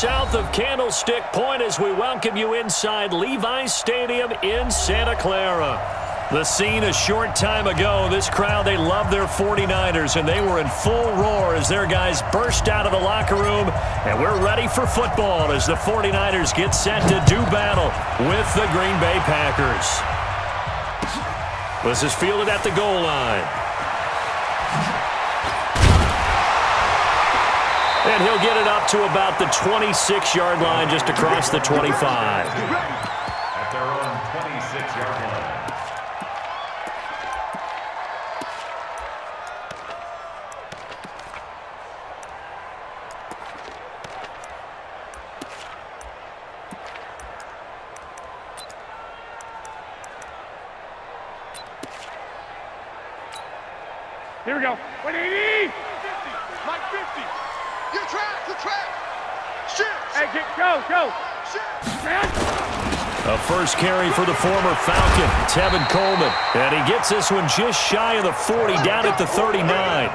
south of Candlestick Point as we welcome you inside Levi's Stadium in Santa Clara. The scene a short time ago, this crowd, they love their 49ers, and they were in full roar as their guys burst out of the locker room, and we're ready for football as the 49ers get set to do battle with the Green Bay Packers. This is fielded at the goal line. And he'll get it up to about the 26-yard line, just across the 25. At their own 26-yard line. Here we go. 180. Mike 50. Your track, the track. Shit. Hey, go. A first carry for the former Falcon, Tevin Coleman. And he gets this one just shy of the 40, down at the 39.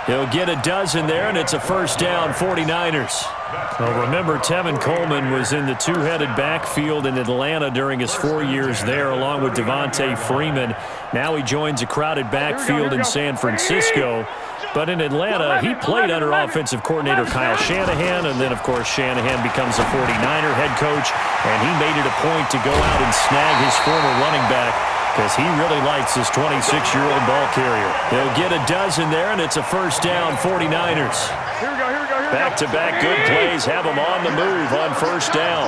He'll get a dozen there, and it's a first down, 49ers. Well, remember, Tevin Coleman was in the two-headed backfield in Atlanta during his 4 years there, along with Devontae Freeman. Now he joins a crowded backfield in San Francisco. But in Atlanta, he played under offensive coordinator Kyle Shanahan, and then, of course, Shanahan becomes a 49er head coach, and he made it a point to go out and snag his former running back because he really likes his 26-year-old ball carrier. He'll get a dozen there, and it's a first down, 49ers. Here we go. Back-to-back good plays have them on the move on first down.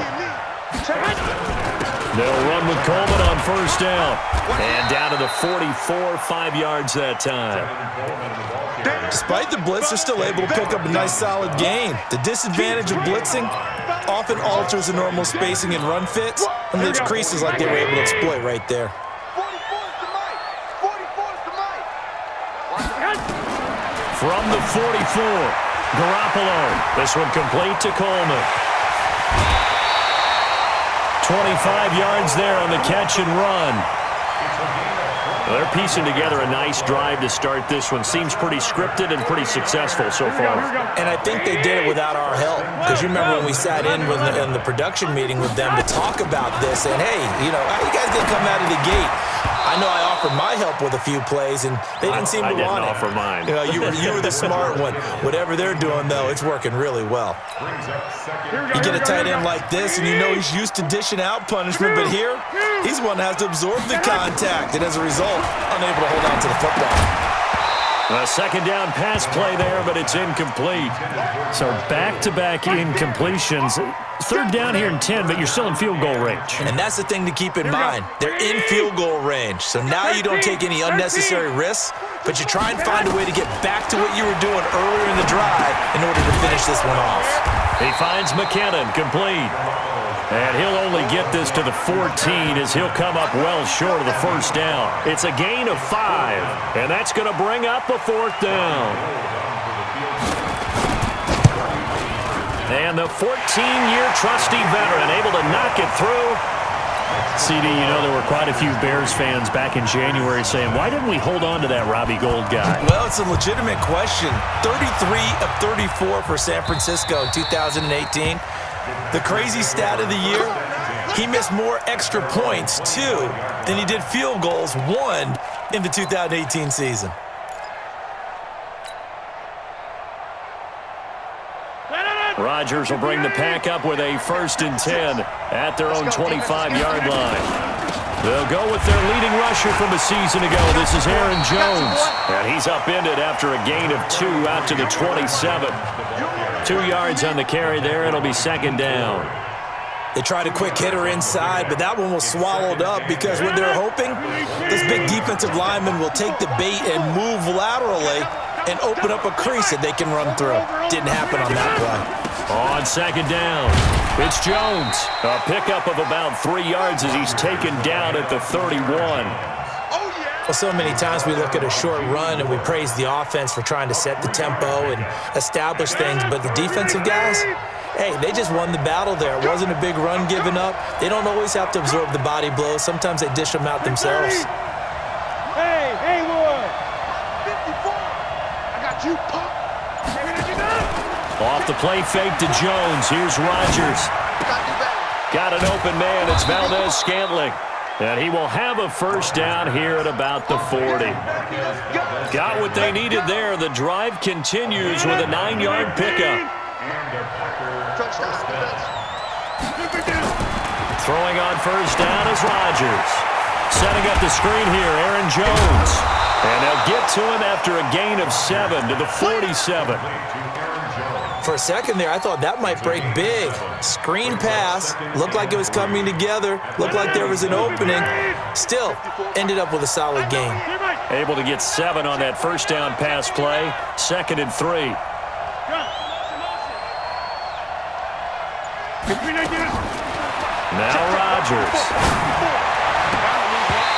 They'll run with Coleman on first down. And down to the 44, 5 yards that time. Despite the blitz, they're still able to pick up a nice solid gain. The disadvantage of blitzing often alters the normal spacing and run fits and leaves creases like they were able to exploit right there. 44's the Mike. 44's the Mike. From the 44, Garoppolo. This one complete to Coleman. 25 yards there on the catch and run. Well, they're piecing together a nice drive to start this one. Seems pretty scripted and pretty successful so far. And I think they did it without our help. Because you remember when we sat in the production meeting with them to talk about this, and hey, how you guys didn't come out of the gate? I know I offered my help with a few plays, and they didn't seem to want it. I didn't offer mine. You were the smart one. Whatever they're doing, though, it's working really well. You get a tight end like this, and he's used to dishing out punishment, but here, he's one that has to absorb the contact, and as a result, unable to hold on to the football. A second down pass play there, but it's incomplete. So back-to-back incompletions. Third down here in 10, but you're still in field goal range. And that's the thing to keep in mind. They're in field goal range. So now you don't take any unnecessary risks, but you try and find a way to get back to what you were doing earlier in the drive in order to finish this one off. He finds McKinnon, complete. And he'll only get this to the 14 as he'll come up well short of the first down. It's a gain of 5, and that's going to bring up a fourth down. And the 14-year trusty veteran able to knock it through. CD, there were quite a few Bears fans back in January saying, why didn't we hold on to that Robbie Gould guy? Well, it's a legitimate question. 33 of 34 for San Francisco in 2018. The crazy stat of the year, he missed more extra points, 2, than he did field goals, 1, in the 2018 season. Rodgers will bring the pack up with a 1st and 10 at their own 25-yard line. They'll go with their leading rusher from a season ago. This is Aaron Jones. And he's upended after a gain of 2 out to the 27. 2 yards on the carry there. It'll be second down. They tried a quick hitter inside, but that one was swallowed up because what they're hoping, this big defensive lineman will take the bait and move laterally and open up a crease that they can run through. Didn't happen on that play. On second down, it's Jones. A pickup of about 3 yards as he's taken down at the 31. Well, so many times we look at a short run and we praise the offense for trying to set the tempo and establish things, but the defensive guys, hey, they just won the battle there. It wasn't a big run given up. They don't always have to absorb the body blows. Sometimes they dish them out themselves. Hey, Haywood. 54. I got you, Pop. Off the play fake to Jones. Here's Rodgers. Got an open man. It's Valdez-Scantling. And he will have a first down here at about the 40. Got what they needed there. The drive continues with a 9-yard pickup. Throwing on first down is Rodgers. Setting up the screen here, Aaron Jones. And they'll get to him after a gain of 7 to the 47. For a second there, I thought that might break big. Screen pass. Looked like it was coming together. Looked like there was an opening. Still, ended up with a solid game. Able to get 7 on that first down pass play. 2nd and 3. Now Rodgers.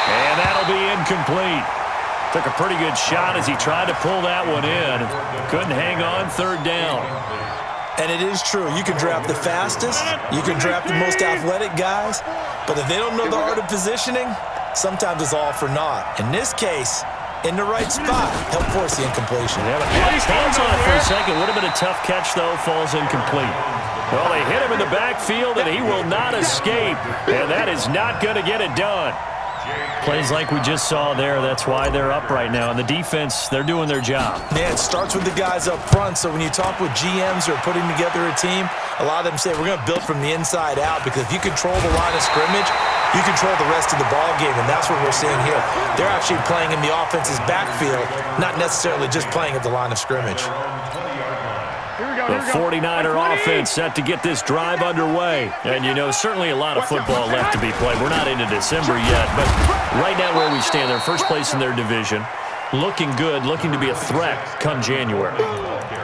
And that'll be incomplete. Took a pretty good shot as he tried to pull that one in. Couldn't hang on 3rd down. And it is true. You can draft the fastest. You can draft the most athletic guys. But if they don't know the art of positioning, sometimes it's all for naught. In this case, in the right spot, help force the incompletion. Yeah, but hands on it for a second. Would have been a tough catch, though. Falls incomplete. Well, they hit him in the backfield, and he will not escape. And that is not going to get it done. Plays like we just saw there, that's why they're up right now. And the defense, they're doing their job. Yeah, it starts with the guys up front. So when you talk with GMs who are putting together a team, a lot of them say we're going to build from the inside out, because if you control the line of scrimmage, you control the rest of the ball game, and that's what we're seeing here. They're actually playing in the offense's backfield, not necessarily just playing at the line of scrimmage. The 49er offense set to get this drive underway. And, you know, certainly a lot of football left to be played. We're not into December yet, but right now where we stand, they're first place in their division. Looking good, looking to be a threat come January.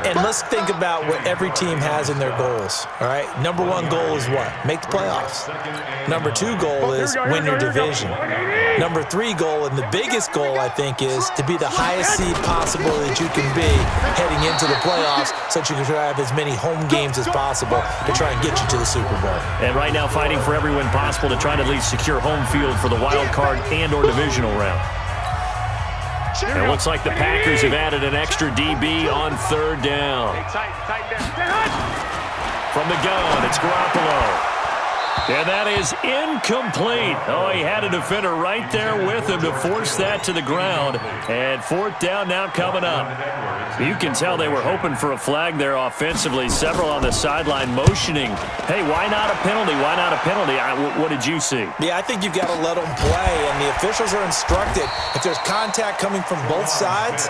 And let's think about what every team has in their goals, all right? Number 1 goal is what? Make the playoffs. Number 2 goal is win your division. Number 3 goal, and the biggest goal, I think, is to be the highest seed possible that you can be heading into the playoffs, so that you can have as many home games as possible to try and get you to the Super Bowl. And right now fighting for every win possible to try to at least secure home field for the wild card and or divisional round. It looks like the Packers have added an extra DB on 3rd down. From the gun, it's Garoppolo. And that is incomplete. Oh, he had a defender right there with him to force that to the ground. And 4th down now coming up. You can tell they were hoping for a flag there offensively. Several on the sideline motioning. Hey, why not a penalty? Why not a penalty? What did you see? Yeah, I think you've got to let them play, and the officials are instructed. If there's contact coming from both sides,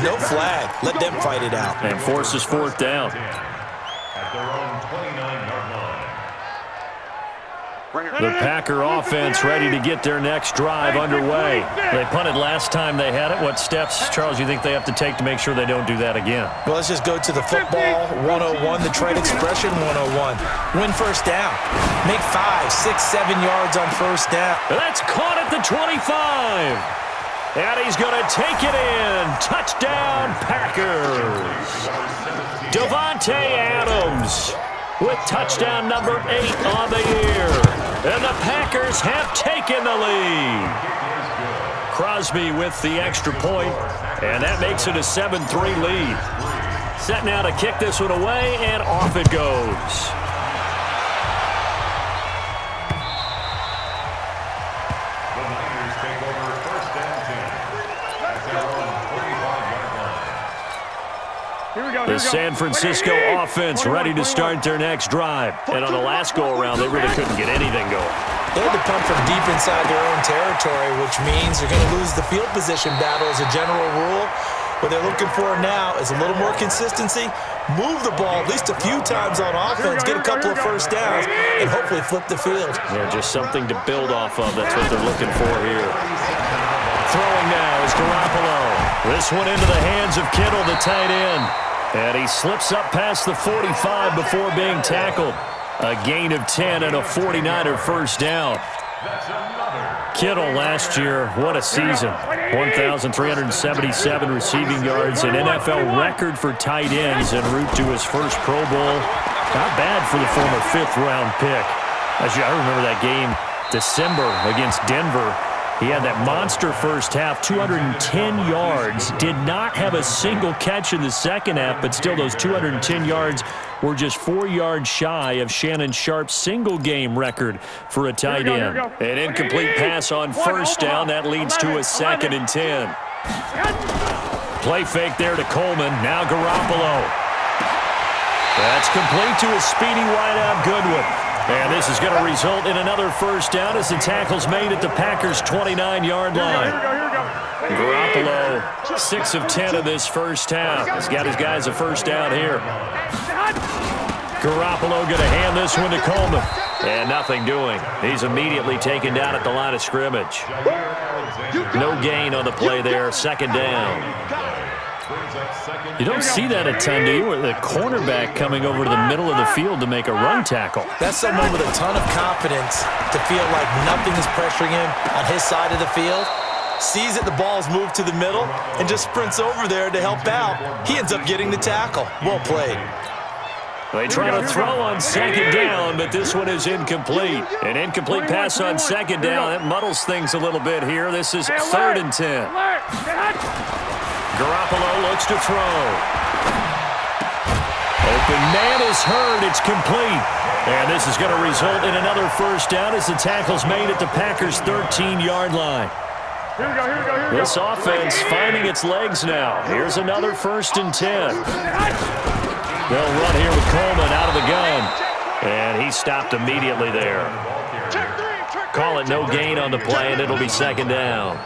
no flag. Let them fight it out. And forces 4th down. At their own 29-yard line. The Packer offense ready to get their next drive underway. They punted last time they had it. What steps, Charles, you think they have to take to make sure they don't do that again? Well, let's just go to the football 101, the trade expression 101. Win first down. Make 5, 6, 7 yards on first down. That's caught at the 25. And he's going to take it in. Touchdown, Packers. Devontae Adams with touchdown number 8 on the year. And the Packers have taken the lead. Crosby with the extra point, and that makes it a 7-3 lead. Set now to kick this one away, and off it goes. The Niners take over 1st and 10. At their own 45-yard line. The San Francisco offense ready to start their next drive. And on the last go-around, they really couldn't get anything going. They had to punt from deep inside their own territory, which means they're going to lose the field position battle as a general rule. What they're looking for now is a little more consistency, move the ball at least a few times on offense, get a couple of first downs, and hopefully flip the field. Yeah, just something to build off of. That's what they're looking for here. Throwing now is Garoppolo. This one into the hands of Kittle, the tight end. And he slips up past the 45 before being tackled. A gain of 10 and a 49er first down. Kittle last year, what a season. 1,377 receiving yards, an NFL record for tight ends en route to his first Pro Bowl. Not bad for the former 5th-round pick. Actually, I remember that game, December against Denver. He had that monster first half, 210 yards. Did not have a single catch in the second half, but still those 210 yards were just 4 yards shy of Shannon Sharp's single-game record for a tight end. An incomplete pass on first down. That leads to a 2nd and 10. Play fake there to Coleman. Now Garoppolo. That's complete to a speedy wideout Goodwin. And this is going to result in another first down as the tackle's made at the Packers' 29-yard line. Garoppolo, 6 of 10 of this first half. He's got his guys a first down here. Garoppolo going to hand this one to Coleman. And nothing doing. He's immediately taken down at the line of scrimmage. No gain on the play there, 2nd down. You don't see that a ton, do you? With the cornerback coming over to the middle of the field to make a run tackle. That's someone with a ton of confidence to feel like nothing is pressuring him on his side of the field. Sees that the ball's moved to the middle and just sprints over there to help out. He ends up getting the tackle. Well played. They try to throw on 2nd down, but this one is incomplete. An incomplete pass on 2nd down. That muddles things a little bit here. This is 3rd and 10. Garoppolo looks to throw. Open man is heard. It's complete. And this is going to result in another first down as the tackle's made at the Packers' 13-yard line. Here we go. This offense finding its legs now. Here's another 1st and 10. They'll run here with Coleman out of the gun. And he stopped immediately there. Call it no gain on the play, and it'll be 2nd down.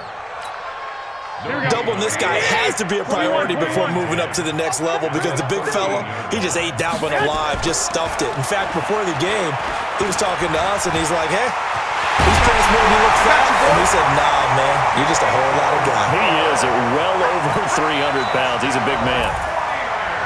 Doubling this guy has to be a priority before moving up to the next level because the big fella, he just ate that one alive, just stuffed it. In fact, before the game, he was talking to us, and he's like, hey, these pants made me look fat. And we said, nah, man, you're just a whole lot of guy. He is at well over 300 pounds. He's a big man.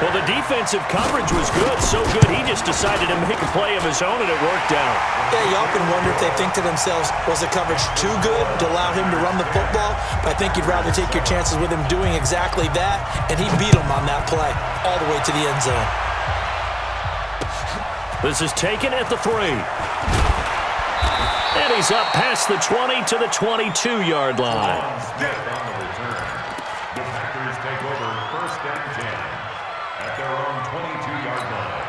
Well, the defensive coverage was good, so good he just decided to make a play of his own, and it worked out. Yeah, you often wonder if they think to themselves, was the coverage too good to allow him to run the football? But I think you'd rather take your chances with him doing exactly that, and he beat him on that play all the way to the end zone. This is taken at the 3. And he's up past the 20 to the 22-yard line. The Packers take over 1st and 10 at their own 22-yard line.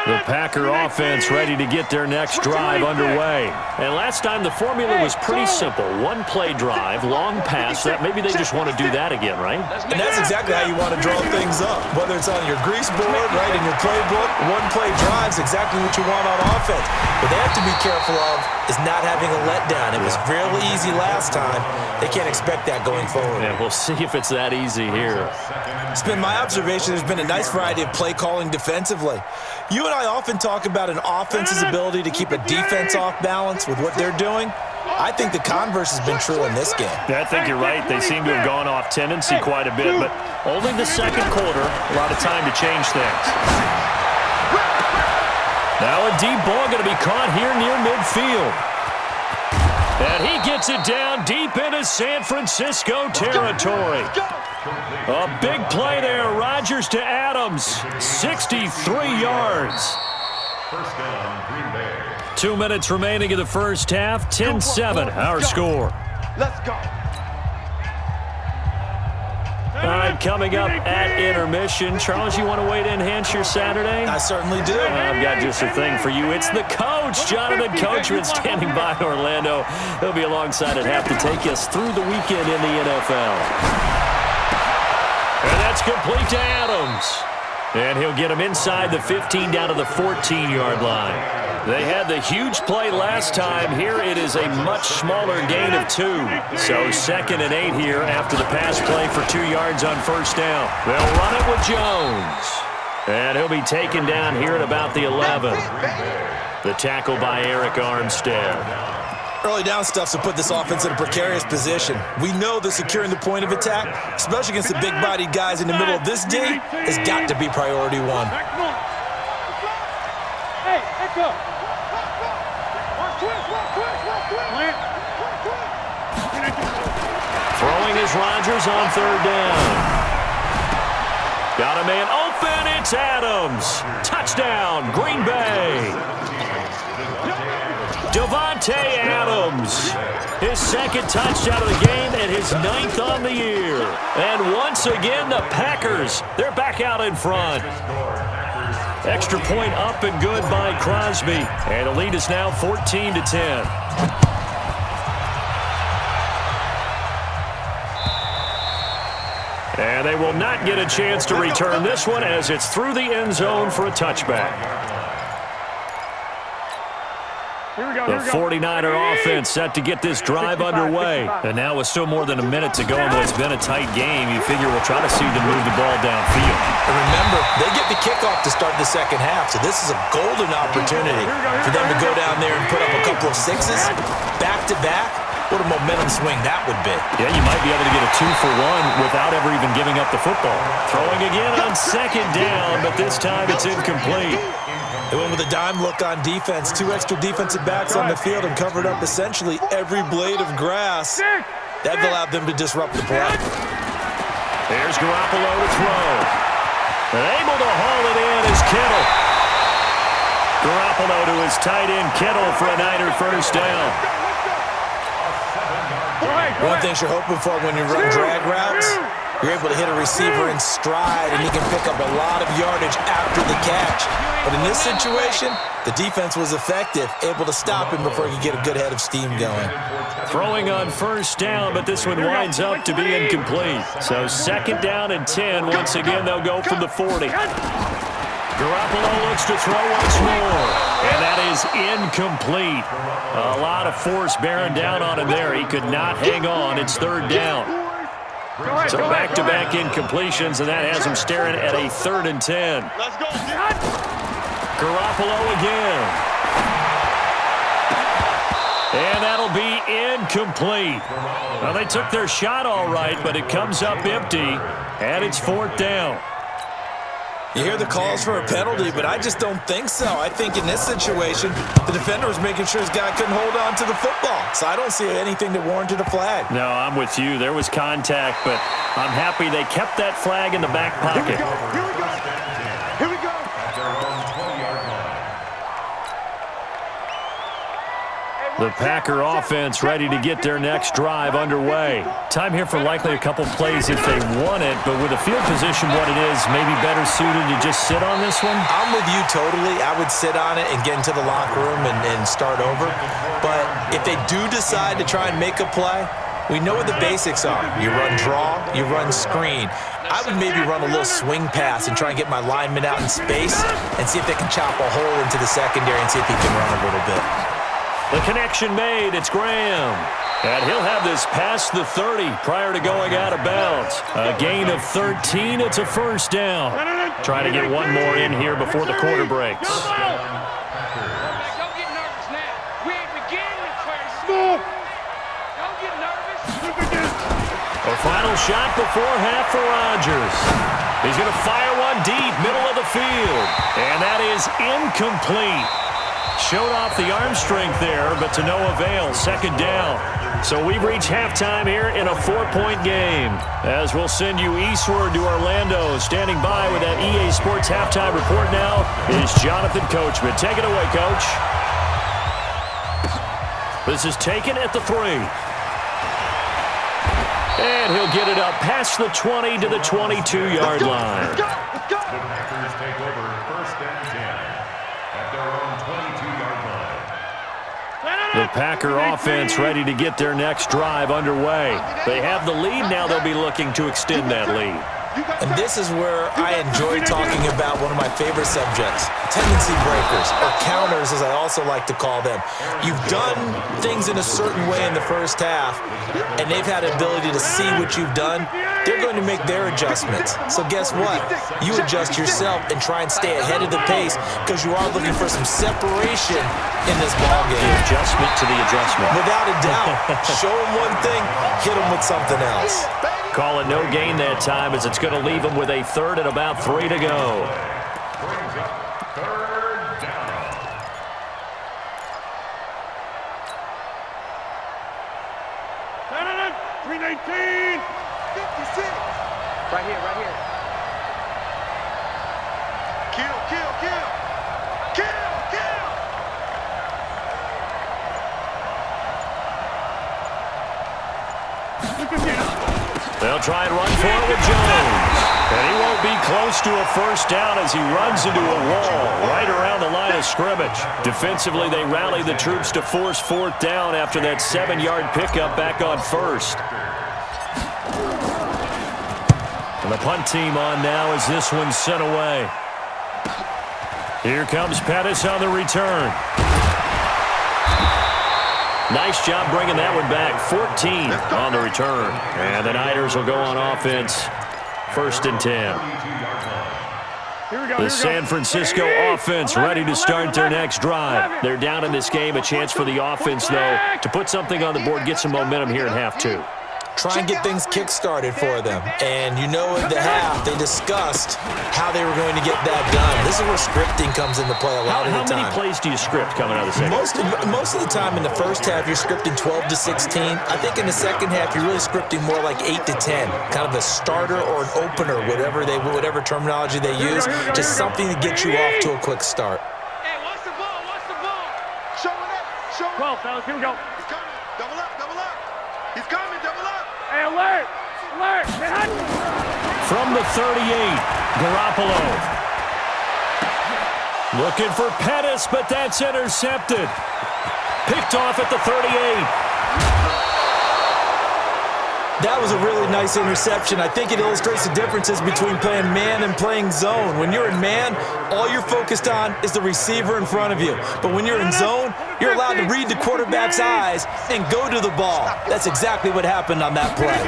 The Packer offense ready to get their next drive underway. And last time the formula was pretty simple. 1-play drive, long pass. That maybe they just want to do that again, right? And that's exactly how you want to draw things up. Whether it's on your grease board, right, in your playbook, 1-play drive's exactly what you want on offense. What they have to be careful of is not having a letdown. It was real easy last time. They can't expect that going forward. And we'll see if it's that easy here. It's been my observation there's been a nice variety of play calling defensively. You and I often talk about an offense's ability to keep a defense off balance with what they're doing. I think the converse has been true in this game. Yeah, I think you're right. They seem to have gone off tendency quite a bit, but only the 2nd quarter, a lot of time to change things. Now a deep ball going to be caught here near midfield. And he gets it down deep into San Francisco territory. A big play there. Rodgers to Adams. 63 yards. 2 minutes remaining in the first half. 10-7, our score. Let's go. All right, coming up at intermission. Charles, you want to wait to enhance your Saturday? I certainly do. I've got just a thing for you. It's the coach, Jonathan Coachman, standing by in Orlando. He'll be alongside at half to take us through the weekend in the NFL. And that's complete to Adams. And he'll get him inside the 15 down to the 14-yard line. They had the huge play last time. Here it is a much smaller gain of 2. So 2nd and 8 here after the pass play for 2 yards on first down. They'll run it with Jones. And he'll be taken down here at about the 11. The tackle by Eric Armstead. Early down stuff to put this offense in a precarious position. We know that securing the point of attack, especially against the big-bodied guys in the middle of this D, has got to be priority 1. Hey, let's go. Throwing is Rodgers on 3rd down. Got a man open. It's Adams. Touchdown, Green Bay. Davante Adams. His second touchdown of the game and his 9th on the year. And once again, the Packers, they're back out in front. Extra point up and good by Crosby. And the lead is now 14-10. And they will not get a chance to return this one as it's through the end zone for a touchback. The 49er offense set to get this drive underway. And now with still more than a minute to go in what's been a tight game, you figure we'll try to see them move the ball downfield. And remember, they get the kickoff to start the second half, so this is a golden opportunity for them to go down there and put up a couple of sixes back-to-back. What a momentum swing that would be. Yeah, you might be able to get a 2-for-1 without ever even giving up the football. Throwing again on second down, but this time it's incomplete. They went with a dime look on defense. 2 extra defensive backs on the field and covered up essentially every blade of grass. That allowed them to disrupt the play. There's Garoppolo to throw. And able to haul it in is Kittle. Garoppolo to his tight end Kittle for a Niner first down. One thing you're hoping for when you run drag routes, you're able to hit a receiver in stride, and he can pick up a lot of yardage after the catch. But in this situation, the defense was effective, able to stop him before he could get a good head of steam going. Throwing on first down, but this one winds up to be incomplete. So second down and 10. Once again, they'll go from the 40. Garoppolo looks to throw once more, and that is incomplete. A lot of force bearing down on him there. He could not hang on. It's third down. So back-to-back incompletions, and that has him staring at a 3rd and 10. Garoppolo again. And that'll be incomplete. Well, they took their shot all right, but it comes up empty, and it's 4th down. You hear the calls for a penalty, but I just don't think so. I think in this situation, the defender was making sure his guy couldn't hold on to the football. So I don't see anything that warranted a flag. No, I'm with you. There was contact, but I'm happy they kept that flag in the back pocket. Here we go. The Packer offense ready to get their next drive underway. Time here for likely a couple plays if they want it, but with the field position what it is, maybe better suited to just sit on this one? I'm with you totally. I would sit on it and get into the locker room and start over. But if they do decide to try and make a play, we know what the basics are. You run draw, you run screen. I would maybe run a little swing pass and try and get my lineman out in space and see if they can chop a hole into the secondary and see if he can run a little bit. The connection made. It's Graham. And he'll have this past the 30 prior to going out of bounds. A gain of 13. It's a first down. Trying to get one more in here before the quarter breaks. Don't get nervous now. We ain't beginning to play. Don't get nervous. A final shot before half for Rodgers. He's going to fire one deep, middle of the field. And that is incomplete. Showed off the arm strength there, but to no avail. Second down. So we've reached halftime here in a 4-point game. As we'll send you eastward to Orlando. Standing by with that EA Sports halftime report now is Jonathan Coachman. Take it away, Coach. This is taken at the 3. And he'll get it up past the 20 to the 22-yard line. The Packers take over 1st and 10 at their own 22-yard line. The Packer offense ready to get their next drive underway. They have the lead. Now they'll be looking to extend that lead. And this is where I enjoy talking about one of my favorite subjects, tendency breakers, or counters as I also like to call them. You've done things in a certain way in the first half, and they've had the ability to see what you've done. They're going to make their adjustments. So guess what? You adjust yourself and try and stay ahead of the pace because you are looking for some separation in this ballgame. The adjustment to the adjustment. Without a doubt. Show them one thing, hit them with something else. Call it no gain that time as it's going to leave them with a 3rd and about 3 to go. Brings up 3rd down. No. 319. 56. Right here. Kill. They'll try and run for it with Jones. And he won't be close to a first down as he runs into a wall right around the line of scrimmage. Defensively, they rally the troops to force fourth down after that 7-yard pickup back on first. And the punt team on now as this one's sent away. Here comes Pettis on the return. Nice job bringing that one back. 14 on the return. And the Niners will go on offense. 1st and 10. The San Francisco offense ready to start their next drive. They're down in this game. A chance for the offense, though, to put something on the board, get some momentum here in half two. Try and get things kick-started for them. And you know at the half, they discussed how they were going to get that done. This is where scripting comes into play a lot of the time. How many plays do you script coming out of the second? Most of the time in the first half, you're scripting 12 to 16. I think in the second half, you're really scripting more like 8 to 10. Kind of a starter or an opener, whatever terminology they use. Just something to get you off to a quick start. Hey, watch the ball, watch the ball. Show it up, show it up. 12, fellas, here we go. He's coming, double up, double up. He's coming, double up. Hey, alert, alert, get hot. From the 38, Garoppolo. Looking for Pettis, but that's intercepted. Picked off at the 38. That was a really nice interception. I think it illustrates the differences between playing man and playing zone. When you're in man, all you're focused on is the receiver in front of you. But when you're in zone, you're allowed to read the quarterback's eyes and go to the ball. That's exactly what happened on that play.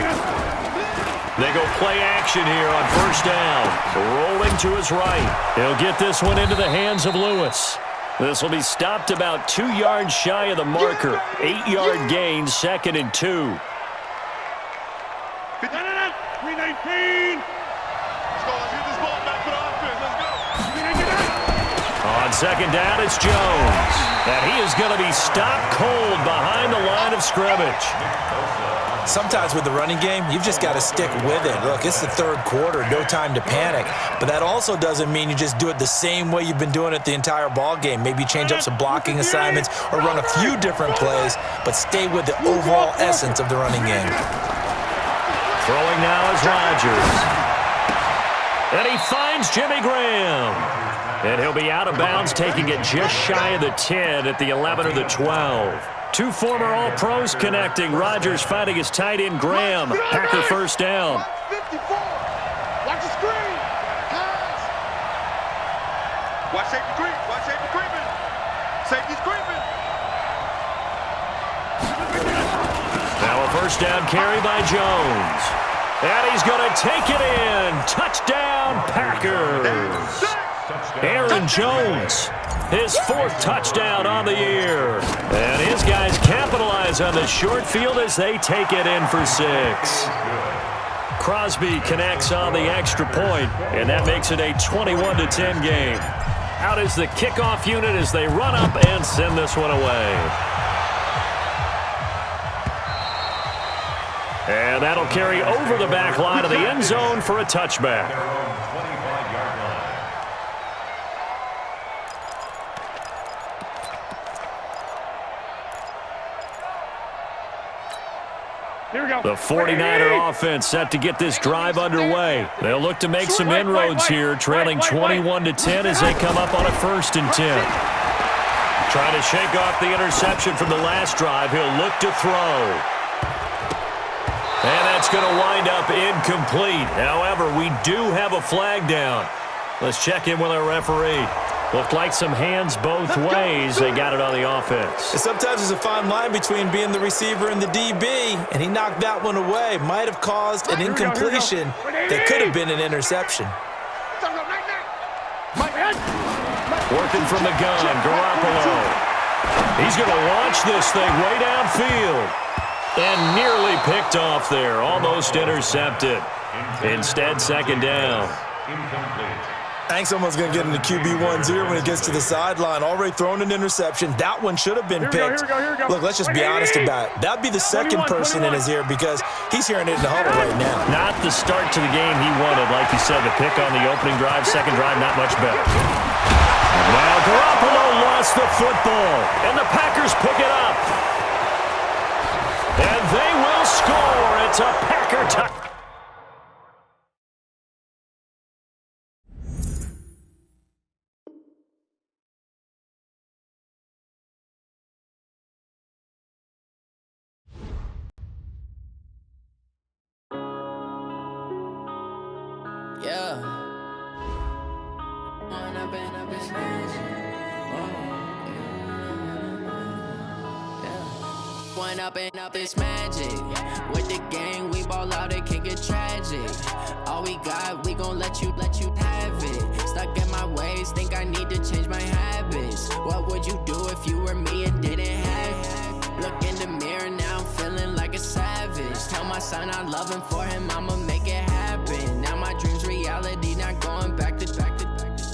They go play action here on first down. Rolling to his right. He'll get this one into the hands of Lewis. This will be stopped about 2 yards shy of the marker. 8-yard gain, 2nd and 2. 319. Let's go. Let's get this ball back for the offense. Let's go. On second down, it's Jones. And he is going to be stopped cold behind the line of scrimmage. Sometimes with the running game, you've just got to stick with it. Look, it's the third quarter, no time to panic. But that also doesn't mean you just do it the same way you've been doing it the entire ball game. Maybe change up some blocking assignments or run a few different plays, but stay with the overall essence of the running game. Throwing now is Rodgers. And he finds Jimmy Graham. And he'll be out of bounds, taking it just shy of the 10 at the 11 or the 12. Two former All-Pros connecting. Rodgers finding his tight end Graham. Packer first down. 54. Watch the screen. Pass. Watch safety creep. Watch safety creeping. Safety's creeping. Now a first down carry by Jones. And he's going to take it in. Touchdown, Packers. Aaron Jones, his 4th touchdown on the year. And his guys capitalize on the short field as they take it in for 6. Crosby connects on the extra point, and that makes it a 21-10 game. Out is the kickoff unit as they run up and send this one away. And that'll carry over the back line of the end zone for a touchback. Here we go. The 49er offense set to get this drive underway. They'll look to make some inroads here, trailing 21-10 as they come up on a 1st and 10. Trying to shake off the interception from the last drive. He'll look to throw. And that's going to wind up incomplete. However, we do have a flag down. Let's check in with our referee. Looked like some hands both ways. They got it on the offense. And sometimes there's a fine line between being the receiver and the DB, and he knocked that one away. Might have caused an incompletion that could have been an interception. Working from the gun, Garoppolo. He's going to launch this thing way downfield. And nearly picked off there. Almost intercepted. Instead, 2nd down. I think someone's going to get into QB1-0 when he gets to the sideline. Already thrown an interception. That one should have been picked. Here we go. Look, let's just be honest about it. That'd be the second person in his ear because he's hearing it in the huddle right now. Not the start to the game he wanted. Like you said, the pick on the opening drive, second drive, not much better. Now Garoppolo lost the football, and the Packers pick it up. And they will score. It's a Packer touchdown. Yeah. Wanna bend up this magic. One up and up this magic. With the gang, we ball out, it can get tragic. All we got, we gon' let you have it. Stuck in my ways, think I need to change my habits. What would you do if you were me and didn't have it? Look in the mirror, now I'm feeling like a savage. Tell my son I love him, for him I'ma make it happen. Now my dream's reality, not going back to.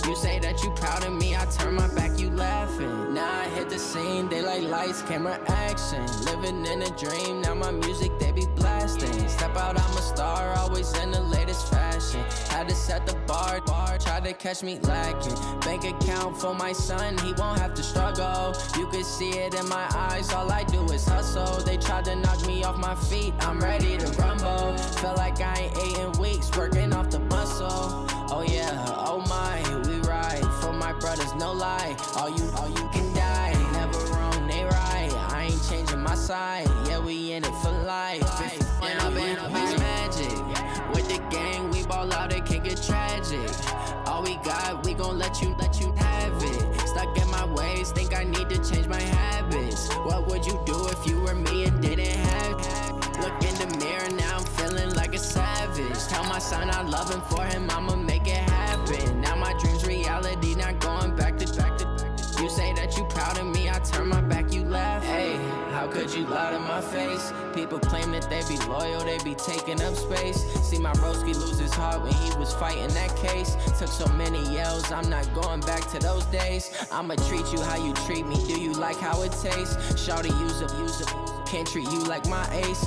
You say that you proud of me, I turn my back, you laughing. Now I hit the scene, they like lights, camera, action. Living in a dream, now my music, they be blasting. Step out, I'm a star, always in the latest fashion. Had to set the bar, try to catch me lacking. Bank account for my son, he won't have to struggle. You can see it in my eyes, all I do is hustle. They tried to knock me off my feet, I'm ready to rumble. Felt like I ain't ate in weeks, working off the muscle. Oh yeah, oh my, we ride for my brothers, no lie. All you can die, never wrong, they right. I ain't changing my side, yeah, we in it for life. And I've been up this magic. With the gang, we ball out, it can get tragic. All we got, we gon' let you have it. Stuck in my ways, think I need to change my habits. What would you do if you were me and didn't have it? Look in the mirror, now I'm feeling like a savage. Tell my son I love him, for him I'ma make it happen. Now my dream's reality, not going back to. You say that you proud of me, I turn my back, you laugh. Hey, how could you lie to my face? People claim that they be loyal, they be taking up space. See my broski lose his heart when he was fighting that case. Took so many yells, I'm not going back to those days. I'ma treat you how you treat me, do you like how it tastes? Shawty, use up, can't treat you like my ace.